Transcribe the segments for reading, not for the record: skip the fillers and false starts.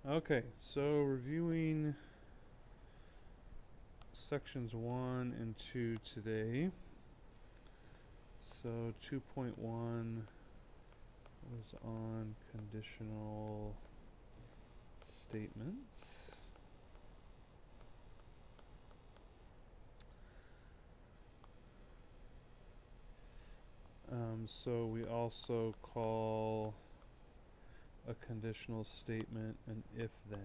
Okay, so reviewing sections 1 and 2 today. So 2.1 was on conditional statements. So we also call a conditional statement an if-then.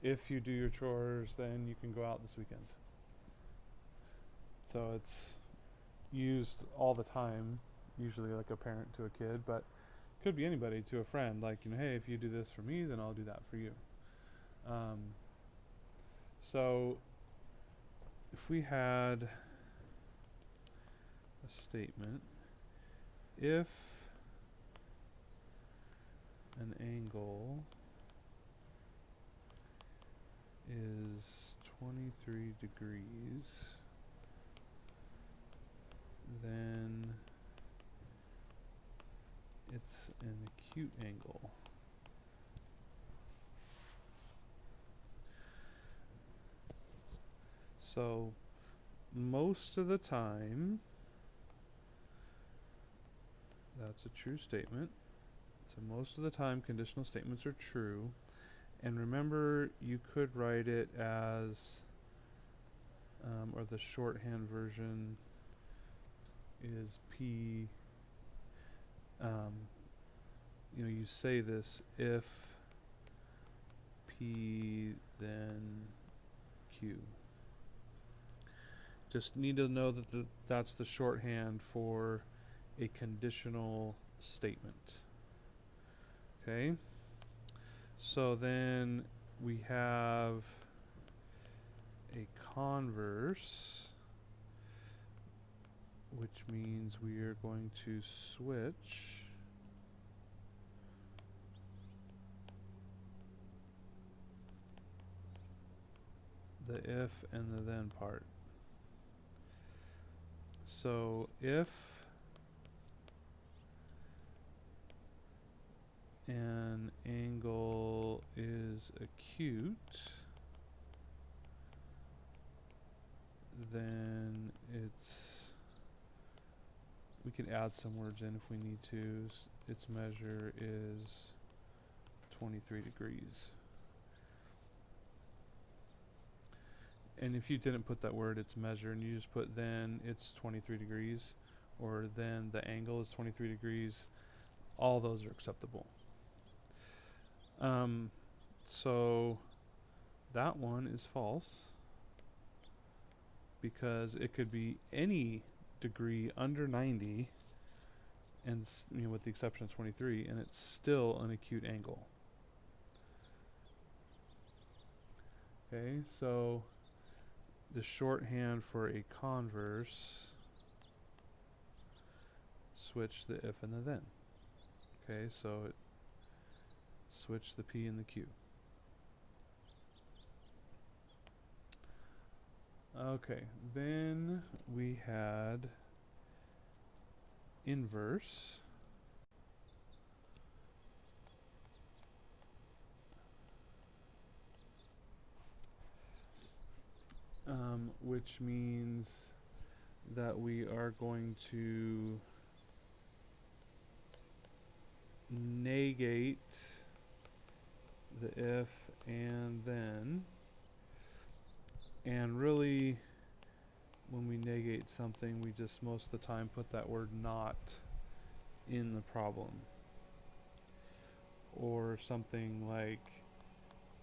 If you do your chores, then you can go out this weekend. So it's used all the time, usually like a parent to a kid, but could be anybody to a friend. Like, hey, if you do this for me, then I'll do that for you. So if we had a statement, if an angle is 23 degrees, then it's an acute angle. So most of the time, that's a true statement. So most of the time, conditional statements are true. And remember, you could write it as, or the shorthand version is P. You say this: if P, then Q. Just need to know that that's the shorthand for a conditional statement. Okay? So then we have a converse, which means we are going to switch the if and the then part. So if an angle is acute, then we can add some words in if we need to. Its measure is 23 degrees. And if you didn't put that word, its measure, and you just put then it's 23 degrees, or then the angle is 23 degrees, all those are acceptable. So that one is false, because it could be any degree under 90, and with the exception of 23, and it's still an acute angle. Okay, so the shorthand for a converse, switch the if and the then. Okay, so it switch the P and the Q. Okay, then we had inverse. Which means that we are going to negate the if and then. And really, when we negate something, we just most of the time put that word not in the problem. Or something like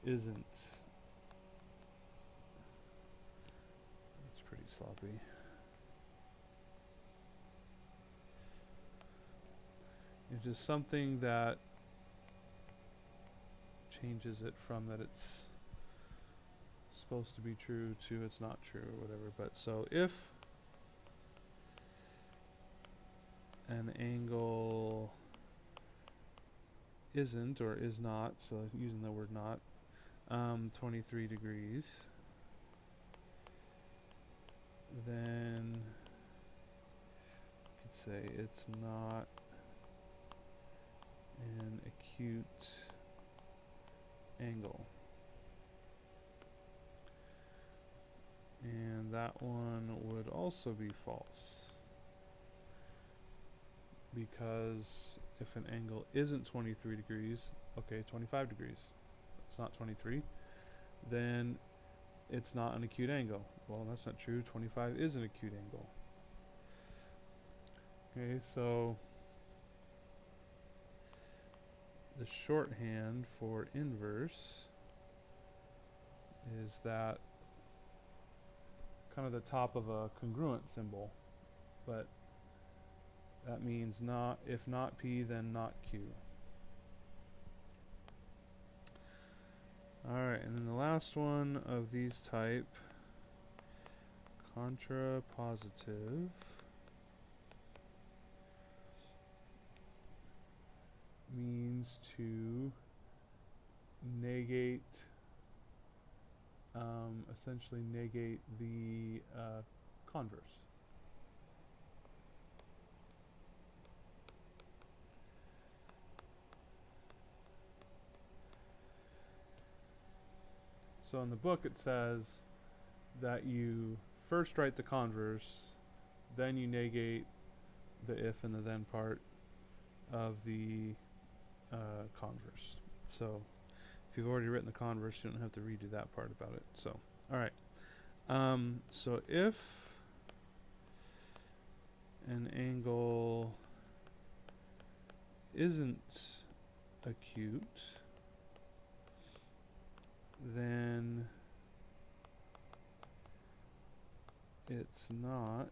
isn't. That's pretty sloppy. It's just something that changes it from that it's supposed to be true to it's not true or whatever. But so if an angle isn't or is not, so using the word not, 23 degrees, then you could say it's not an acute angle. And that one would also be false, because if an angle isn't 23 degrees, okay, 25 degrees, it's not 23, then it's not an acute angle. Well, that's not true. 25 is an acute angle. Okay, so the shorthand for inverse is that kind of the top of a congruent symbol, but that means not, if not P, then not Q. Alright, and then the last one of these type, contrapositive, means to negate, essentially negate the converse. So in the book it says that you first write the converse, then you negate the if and the then part of the converse. So if you've already written the converse, you don't have to redo that part about it. So, all right. So if an angle isn't acute, then it's not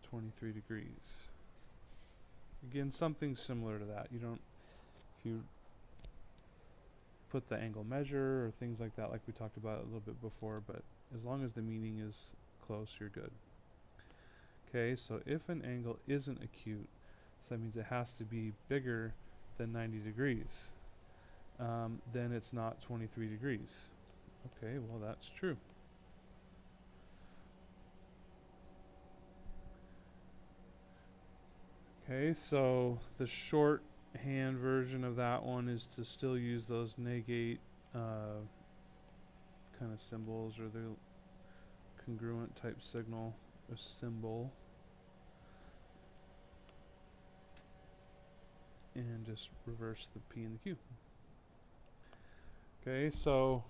23 degrees. Again, something similar to that. You don't, if you put the angle measure or things like that, like we talked about a little bit before, but as long as the meaning is close, you're good. Okay, so if an angle isn't acute, so that means it has to be bigger than 90 degrees, then it's not 23 degrees. Okay, well that's true. Okay, so the shorthand version of that one is to still use those negate kind of symbols, or the congruent type signal or symbol, and just reverse the P and the Q. Okay, so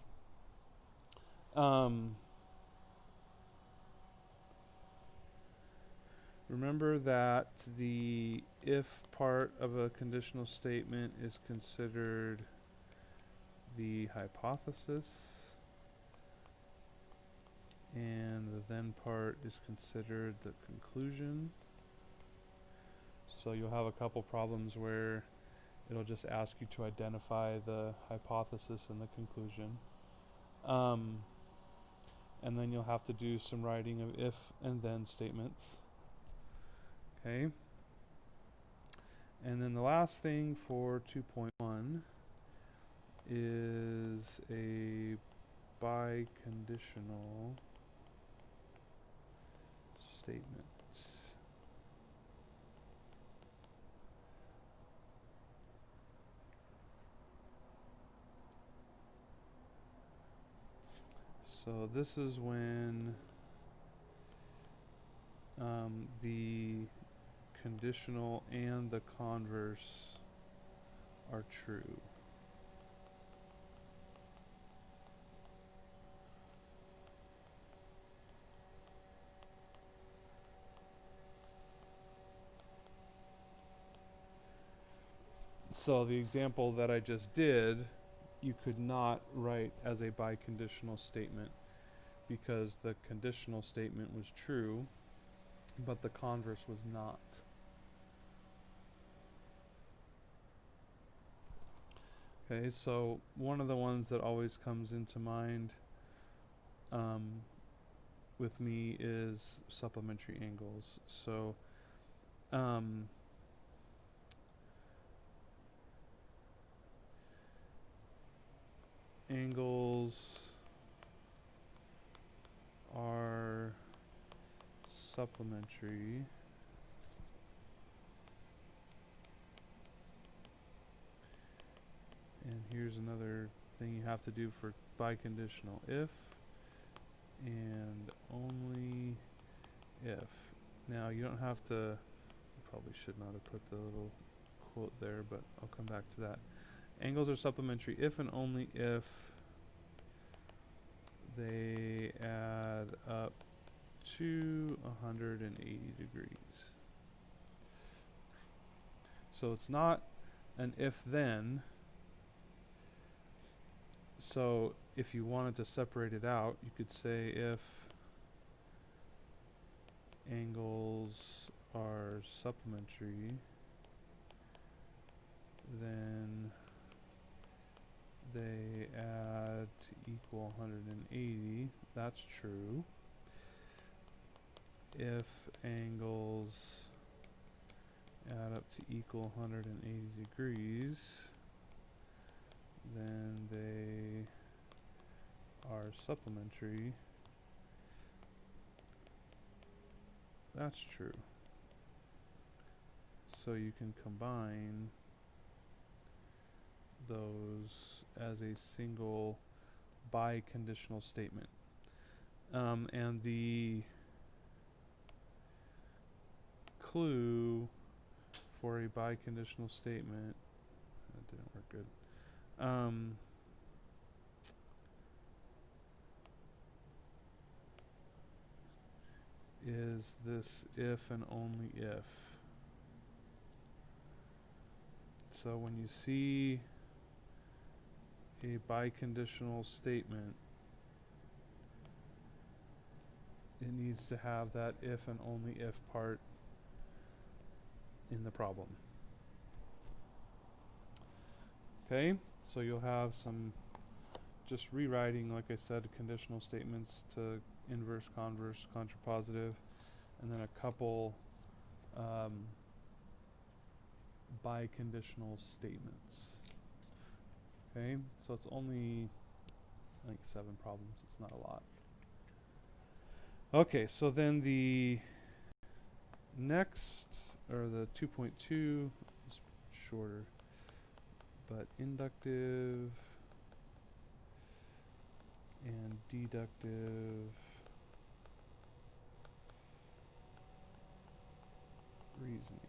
remember that the if part of a conditional statement is considered the hypothesis, and the then part is considered the conclusion. So you'll have a couple problems where it'll just ask you to identify the hypothesis and the conclusion. And then you'll have to do some writing of if and then statements. Okay. And then the last thing for 2.1 is a biconditional statement. So this is when the conditional and the converse are true. So the example that I just did, you could not write as a biconditional statement because the conditional statement was true, but the converse was not. Okay, so one of the ones that always comes into mind with me is supplementary angles. So supplementary and here's another thing you have to do for biconditional: if and only if. Now you don't have to, probably should not have put the little quote there, but I'll come back to that. Angles are supplementary if and only if they add up to 180 degrees. So it's not an if then. So if you wanted to separate it out, you could say if angles are supplementary, then they add to equal 180. That's true. If angles add up to equal 180 degrees, then they are supplementary. That's true. So you can combine those as a single biconditional statement. And the clue for a biconditional statement, that didn't work good, is this if and only if. So when you see a biconditional statement, it needs to have that if and only if part in the problem. Okay, so you'll have some just rewriting, like I said, conditional statements to inverse, converse, contrapositive, and then a couple biconditional statements. Okay, so it's only, I think, 7 problems. It's not a lot. Okay, so then the next, or the 2.2 is shorter, but inductive and deductive reasoning.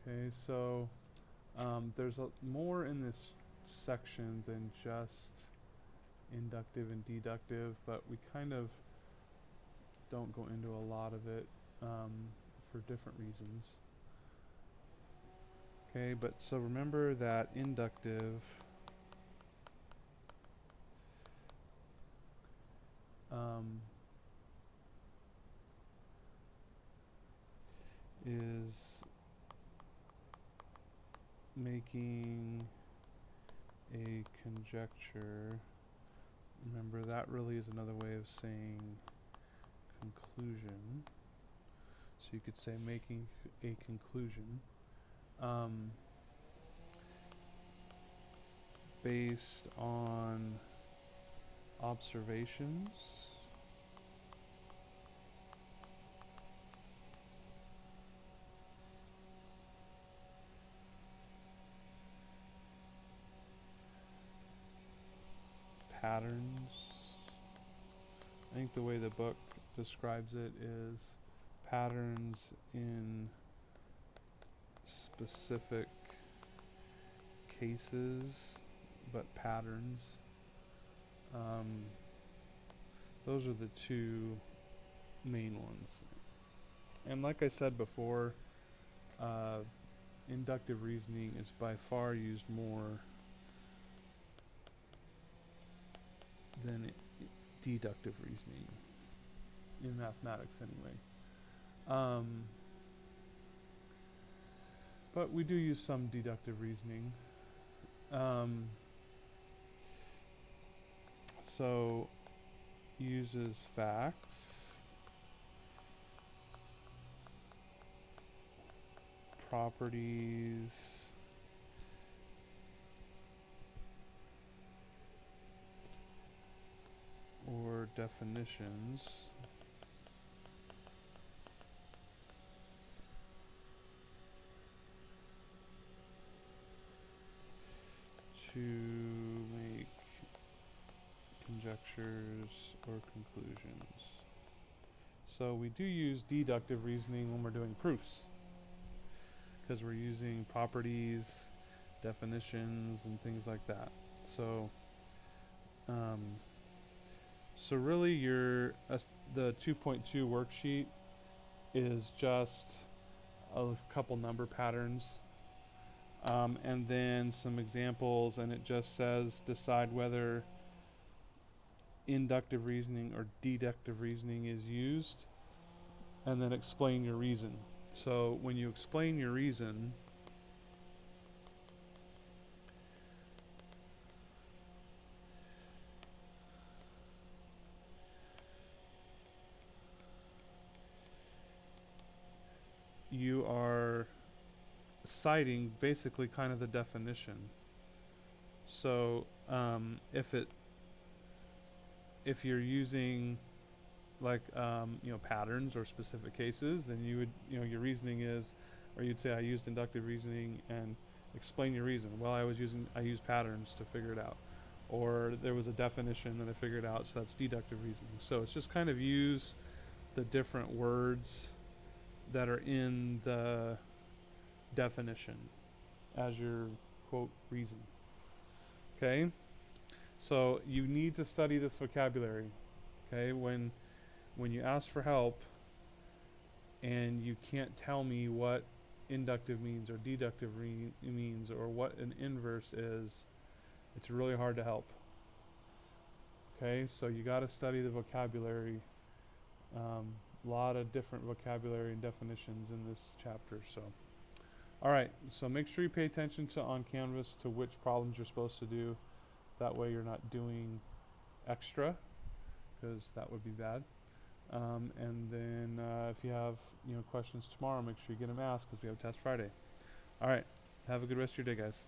Okay, so there's more in this section than just inductive and deductive, but we kind of don't go into a lot of it for different reasons. Okay, but so remember that inductive is making a conjecture. Remember, that really is another way of saying conclusion. So you could say making a conclusion based on observations patterns. I think the way the book describes it is patterns in specific cases, but patterns. Those are the two main ones. And like I said before, inductive reasoning is by far used more than deductive reasoning in mathematics anyway. But we do use some deductive reasoning. So uses facts, properties or definitions to make conjectures or conclusions. So we do use deductive reasoning when we're doing proofs, because we're using properties, definitions, and things like that. So, so really, the 2.2 worksheet is just a couple number patterns, and then some examples, and it just says decide whether inductive reasoning or deductive reasoning is used, and then explain your reason. So when you explain your reason, you are citing basically kind of the definition. So if you're using like patterns or specific cases, then you would your reasoning is, or you'd say I used inductive reasoning and explain your reason. Well, I used patterns to figure it out, or there was a definition that I figured out, so that's deductive reasoning. So it's just kind of use the different words that are in the definition as your quote reason. Okay, so you need to study this vocabulary. Okay, when you ask for help and you can't tell me what inductive means or deductive means or what an inverse is, it's really hard to help. Okay, so you got to study the vocabulary. A lot of different vocabulary and definitions in this chapter. So, all right, so make sure you pay attention on Canvas to which problems you're supposed to do. That way you're not doing extra, because that would be bad. And then if you have questions tomorrow, make sure you get them asked, because we have test Friday. All right, have a good rest of your day, guys.